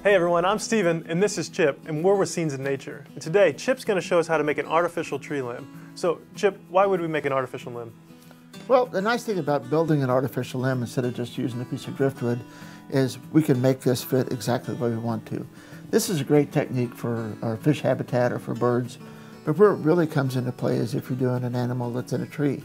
Hey everyone, I'm Steven and this is Chip and we're with Scenes in Nature. And today, Chip's going to show us how to make an artificial tree limb. So Chip, why would we make an artificial limb? Well, the nice thing about building an artificial limb instead of just using a piece of driftwood is we can make this fit exactly the way we want to. This is a great technique for our fish habitat or for birds, but where it really comes into play is if you're doing an animal that's in a tree,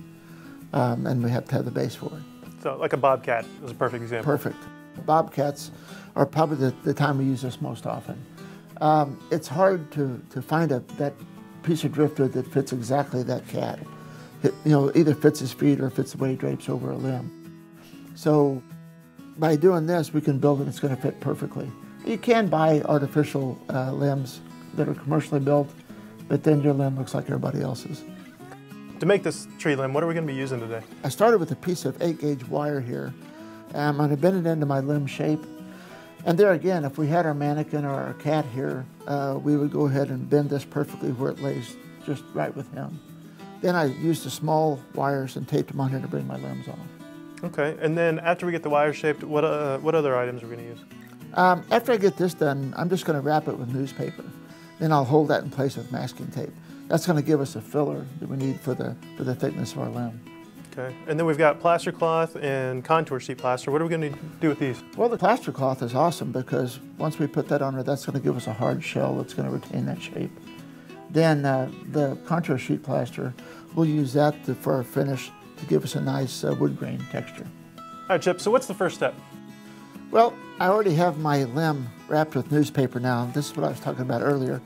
and we have to have the base for it. So like a bobcat is a perfect example. Perfect. Bobcats are probably the time we use this most often. It's hard to find that piece of driftwood that fits exactly that cat. It, either fits his feet or fits the way he drapes over a limb. So by doing this, we can build it, it's going to fit perfectly. You can buy artificial limbs that are commercially built, but then your limb looks like everybody else's. To make this tree limb, what are we going to be using today? I started with a piece of 8-gauge wire here. I'm going to bend it into my limb shape. And there again, if we had our mannequin or our cat here, we would go ahead and bend this perfectly where it lays just right with him. Then I used the small wires and taped them on here to bring my limbs off. Okay, and then after we get the wire shaped, what other items are we going to use? After I get this done, I'm just going to wrap it with newspaper. Then I'll hold that in place with masking tape. That's going to give us a filler that we need for the thickness of our limb. Okay, and then we've got Plaster Cloth and Contour Sheet Plaster. What are we going to do with these? Well, the Plaster Cloth is awesome because once we put that on there, that's going to give us a hard shell that's going to retain that shape. Then the Contour Sheet Plaster, we'll use that for our finish to give us a nice wood grain texture. All right, Chip, so what's the first step? Well, I already have my limb wrapped with newspaper now. This is what I was talking about earlier.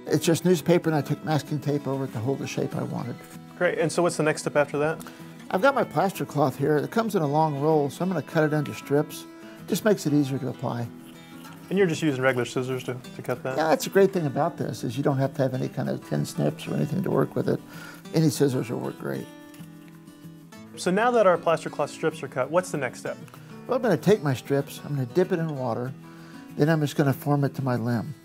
It's just newspaper and I took masking tape over it to hold the shape I wanted. Great, and so what's the next step after that? I've got my Plaster Cloth here. It comes in a long roll, so I'm going to cut it into strips. Just makes it easier to apply. And you're just using regular scissors to cut that? Yeah, that's a great thing about this, is you don't have to have any kind of tin snips or anything to work with it. Any scissors will work great. So now that our Plaster Cloth strips are cut, what's the next step? Well, I'm going to take my strips, I'm going to dip it in water, then I'm just going to form it to my limb.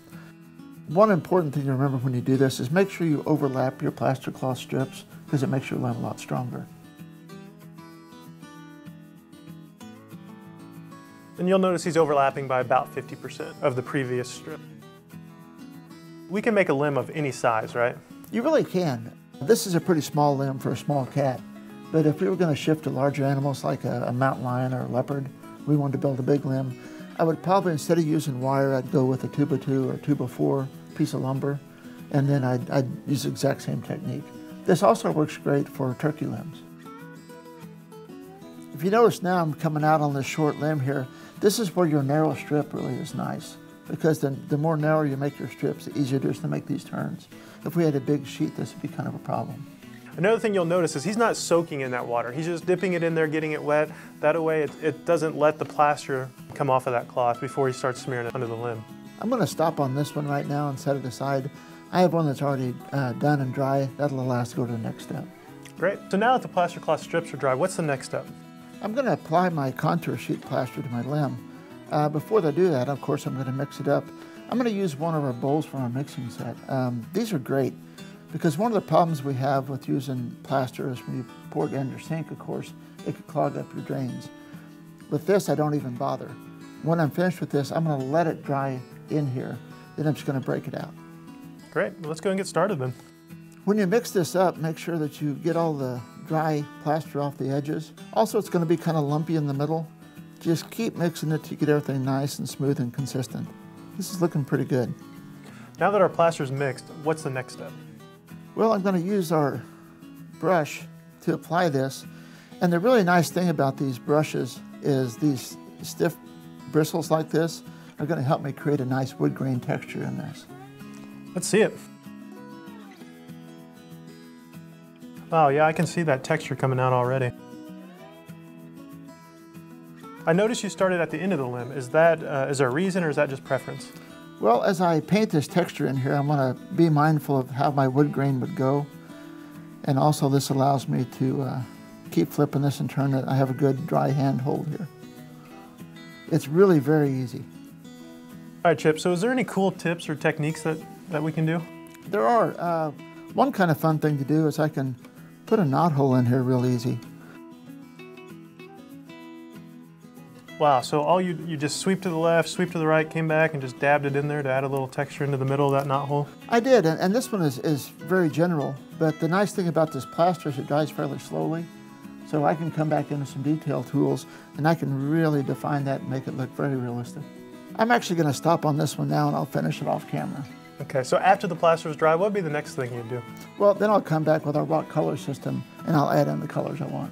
One important thing to remember when you do this is make sure you overlap your Plaster Cloth strips because it makes your limb a lot stronger. And you'll notice he's overlapping by about 50% of the previous strip. We can make a limb of any size, right? You really can. This is a pretty small limb for a small cat, but if we were going to shift to larger animals like a mountain lion or a leopard, we wanted to build a big limb, I would probably, instead of using wire, I'd go with a 2x2 or 2x4 piece of lumber, and then I'd use the exact same technique. This also works great for turkey limbs. If you notice now I'm coming out on this short limb here, this is where your narrow strip really is nice, because the more narrow you make your strips, the easier it is to make these turns. If we had a big sheet, this would be kind of a problem. Another thing you'll notice is he's not soaking in that water. He's just dipping it in there, getting it wet. That way it doesn't let the plaster come off of that cloth before he starts smearing it under the limb. I'm going to stop on this one right now and set it aside. I have one that's already done and dry. That'll allow us to go to the next step. Great. So now that the Plaster Cloth strips are dry, what's the next step? I'm going to apply my Contour Sheet Plaster to my limb. Before I do that, of course, I'm going to mix it up. I'm going to use one of our bowls from our mixing set. These are great because one of the problems we have with using plaster is when you pour it in your sink, of course, it could clog up your drains. With this, I don't even bother. When I'm finished with this, I'm going to let it dry in here. Then I'm just going to break it out. Great. Well, let's go and get started then. When you mix this up, make sure that you get all the dry plaster off the edges. Also, it's going to be kind of lumpy in the middle. Just keep mixing it to get everything nice and smooth and consistent. This is looking pretty good. Now that our plaster's mixed, what's the next step? Well, I'm going to use our brush to apply this. And the really nice thing about these brushes is these stiff bristles like this are going to help me create a nice wood grain texture in this. Let's see it. Wow, yeah, I can see that texture coming out already. I noticed you started at the end of the limb. Is there a reason or is that just preference? Well, as I paint this texture in here, I'm going to be mindful of how my wood grain would go. And also this allows me to keep flipping this and turning it. I have a good dry hand hold here. It's really very easy. All right, Chip, so is there any cool tips or techniques that we can do? There are. One kind of fun thing to do is I can put a knot hole in here real easy. Wow, so all you just sweep to the left, sweep to the right, came back and just dabbed it in there to add a little texture into the middle of that knot hole? I did, and this one is very general, but the nice thing about this plaster is it dries fairly slowly, so I can come back into some detail tools and I can really define that and make it look very realistic. I'm actually going to stop on this one now and I'll finish it off camera. Okay, so after the plaster is dry, what would be the next thing you'd do? Well, then I'll come back with our rock color system and I'll add in the colors I want.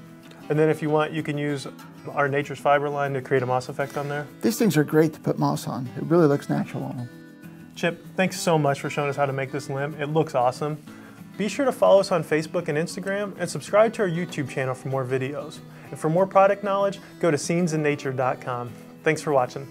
And then if you want, you can use our Nature's Fiber line to create a moss effect on there. These things are great to put moss on. It really looks natural on them. Chip, thanks so much for showing us how to make this limb. It looks awesome. Be sure to follow us on Facebook and Instagram and subscribe to our YouTube channel for more videos. And for more product knowledge, go to scenesinnature.com. Thanks for watching.